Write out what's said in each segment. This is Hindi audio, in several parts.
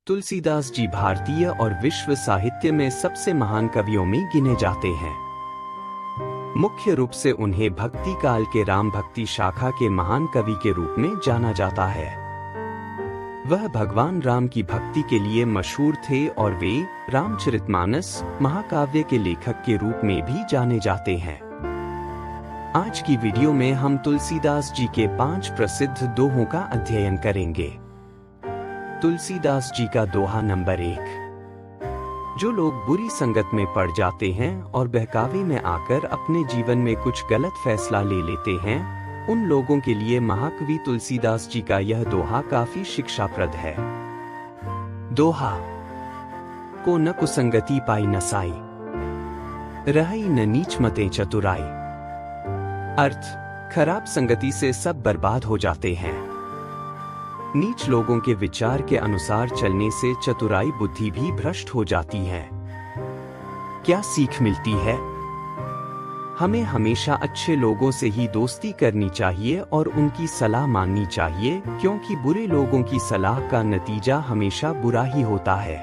तुलसीदास जी भारतीय और विश्व साहित्य में सबसे महान कवियों में गिने जाते हैं। मुख्य रूप से उन्हें भक्ति काल के राम भक्ति शाखा के महान कवि के रूप में जाना जाता है। वह भगवान राम की भक्ति के लिए मशहूर थे और वे रामचरितमानस महाकाव्य के लेखक के रूप में भी जाने जाते हैं। आज की वीडियो में हम तुलसीदास जी के 5 प्रसिद्ध दोहों का अध्ययन करेंगे। तुलसीदास जी का दोहा नंबर 1। जो लोग बुरी संगत में पड़ जाते हैं और बहकावे में आकर अपने जीवन में कुछ गलत फैसला ले लेते हैं, उन लोगों के लिए महाकवि तुलसीदास जी का यह दोहा काफी शिक्षाप्रद है। दोहा। को न कुसंगति पाई न साई, रही न नीच मते चतुराई। अर्थ, खराब संगति से सब बर्बाद हो जाते हैं। नीच लोगों के विचार के अनुसार चलने से चतुराई बुद्धि भी भ्रष्ट हो जाती है। क्या सीख मिलती है? हमें हमेशा अच्छे लोगों से ही दोस्ती करनी चाहिए और उनकी सलाह माननी चाहिए, क्योंकि बुरे लोगों की सलाह का नतीजा हमेशा बुरा ही होता है।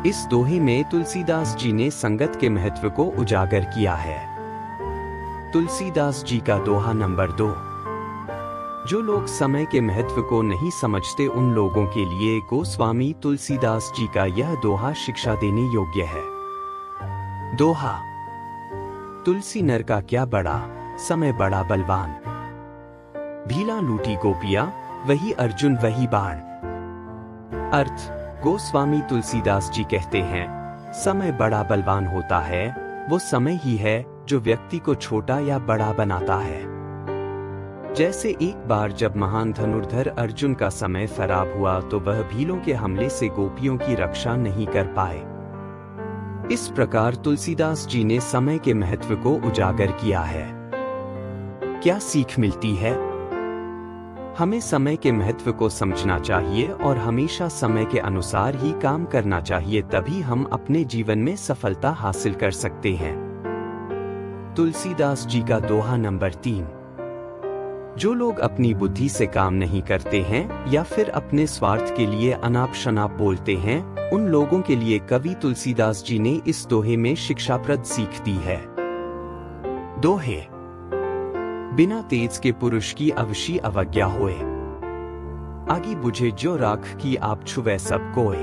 इस दोहे में तुलसीदास जी ने संगत के महत्व को उजागर किया है। तुलसीदास जी का दोहा नंबर 2। जो लोग समय के महत्व को नहीं समझते, उन लोगों के लिए गोस्वामी तुलसीदास जी का यह दोहा शिक्षा देने योग्य है। दोहा। तुलसी नर का क्या बड़ा, समय बड़ा बलवान। भीला लूटी गोपिया, वही अर्जुन वही बाण। अर्थ, गोस्वामी तुलसीदास जी कहते हैं, समय बड़ा बलवान होता है। वो समय ही है जो व्यक्ति को छोटा या बड़ा बनाता है। जैसे एक बार जब महान धनुर्धर अर्जुन का समय खराब हुआ तो वह भीलों के हमले से गोपियों की रक्षा नहीं कर पाए। इस प्रकार तुलसीदास जी ने समय के महत्व को उजागर किया है। क्या सीख मिलती है? हमें समय के महत्व को समझना चाहिए और हमेशा समय के अनुसार ही काम करना चाहिए, तभी हम अपने जीवन में सफलता हासिल कर सकते हैं। तुलसीदास जी का दोहा नंबर 3। जो लोग अपनी बुद्धि से काम नहीं करते हैं या फिर अपने स्वार्थ के लिए अनाप शनाप बोलते हैं, उन लोगों के लिए कवि तुलसीदास जी ने इस दोहे में शिक्षाप्रद सीख दी है। दोहे। बिना तेज के पुरुष की अवशी अवज्ञा होए, आगी बुझे जो राख की आप छुवे सब कोय।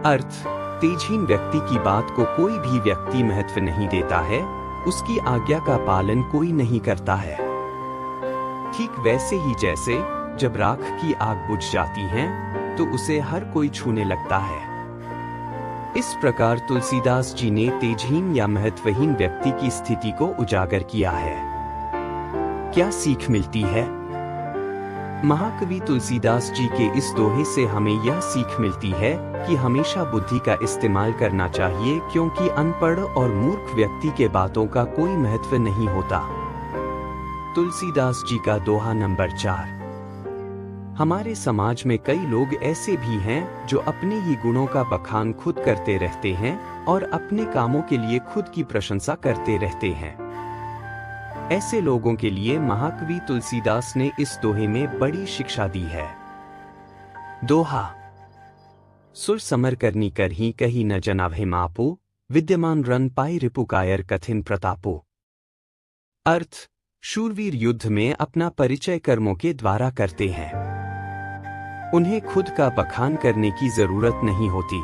अर्थ, तेजहीन व्यक्ति की बात को कोई भी व्यक्ति महत्व नहीं देता है, उसकी आज्ञा का पालन कोई नहीं करता है। ठीक वैसे ही जैसे जब राख की आग बुझ जाती है तो उसे हर कोई छूने लगता है। इस प्रकार तुलसीदास जी ने तेजहीन या महत्वहीन व्यक्ति की स्थिति को उजागर किया है। क्या सीख मिलती है? महाकवि तुलसीदास जी के इस दोहे से हमें यह सीख मिलती है कि हमेशा बुद्धि का इस्तेमाल करना चाहिए, क्योंकि अनपढ़ और मूर्ख व्यक्ति के बातों का कोई महत्व नहीं होता। तुलसीदास जी का दोहा नंबर 4। हमारे समाज में कई लोग ऐसे भी हैं जो अपने ही गुणों का बखान खुद करते रहते हैं और अपने कामों के लिए खुद की प्रशंसा करते रहते हैं। ऐसे लोगों के लिए महाकवि तुलसीदास ने इस दोहे में बड़ी शिक्षा दी है। दोहा। सुर समर करनी करही कही न जनाभे मापो, विद्यमान रन पाई रिपु कायर कथिन प्रतापो। अर्थ, शूरवीर युद्ध में अपना परिचय कर्मों के द्वारा करते हैं। उन्हें खुद का बखान करने की जरूरत नहीं होती।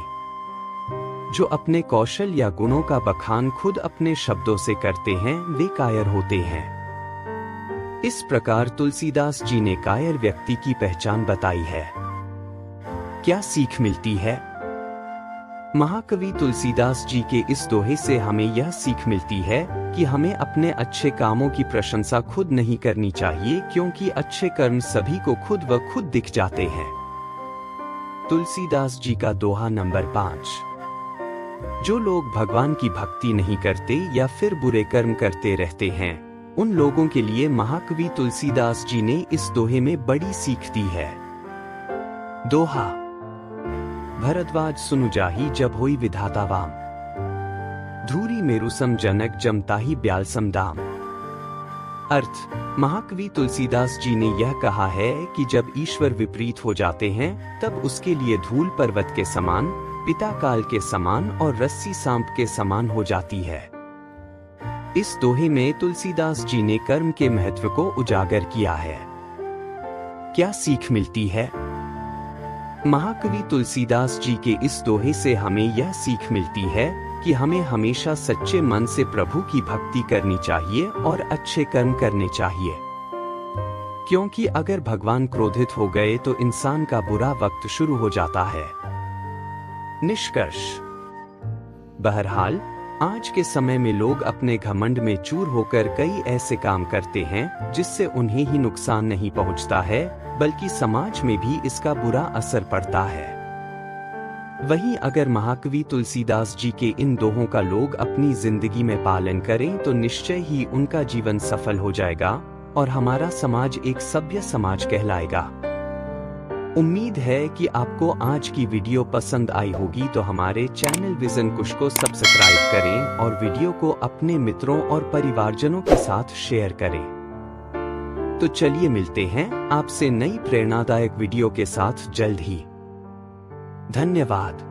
जो अपने कौशल या गुणों का बखान खुद अपने शब्दों से करते हैं, वे कायर होते हैं। इस प्रकार तुलसीदास जी ने कायर व्यक्ति की पहचान बताई है। क्या सीख मिलती है? महाकवि तुलसीदास जी के इस दोहे से हमें यह सीख मिलती है कि हमें अपने अच्छे कामों की प्रशंसा खुद नहीं करनी चाहिए, क्योंकि अच्छे कर्म सभी को खुद व खुद दिख जाते हैं। तुलसीदास जी का दोहा नंबर 5। जो लोग भगवान की भक्ति नहीं करते या फिर बुरे कर्म करते रहते हैं, उन लोगों के लिए महाकवि तुलसीदास जी ने इस दोहे में बड़ी सीख दी है। दोहा। भरद्वाज सुनु जाहि जब होई विधाता वाम, धूरी मेरु सम जनक जमताहि ब्याल सम दाम। अर्थ। महाकवि तुलसीदास जी ने यह कहा है कि जब ईश्वर विपरीत हो जाते हैं तब उसके लिए धूल पर्वत के समान, पिता काल के समान और रस्सी सांप के समान हो जाती है। इस दोहे में तुलसीदास जी ने कर्म के महत्व को उजागर किया है। क्या सीख मिलती है? महाकवि तुलसीदास जी के इस दोहे से हमें यह सीख मिलती है कि हमें हमेशा सच्चे मन से प्रभु की भक्ति करनी चाहिए और अच्छे कर्म करने चाहिए, क्योंकि अगर भगवान क्रोधित हो गए तो इंसान का बुरा वक्त शुरू हो जाता है। निष्कर्ष। बहरहाल, आज के समय में लोग अपने घमंड में चूर होकर कई ऐसे काम करते हैं जिससे उन्हें ही नुकसान नहीं पहुंचता है, बल्कि समाज में भी इसका बुरा असर पड़ता है। वहीं अगर महाकवि तुलसीदास जी के इन दोहों का लोग अपनी जिंदगी में पालन करें तो निश्चय ही उनका जीवन सफल हो जाएगा और हमारा समाज एक सभ्य समाज कहलाएगा। उम्मीद है कि आपको आज की वीडियो पसंद आई होगी, तो हमारे चैनल विजन कुश को सब्सक्राइब करें और वीडियो को अपने मित्रों और परिवारजनों के साथ शेयर करें। तो चलिए मिलते हैं आपसे नई प्रेरणादायक वीडियो के साथ जल्द ही। धन्यवाद।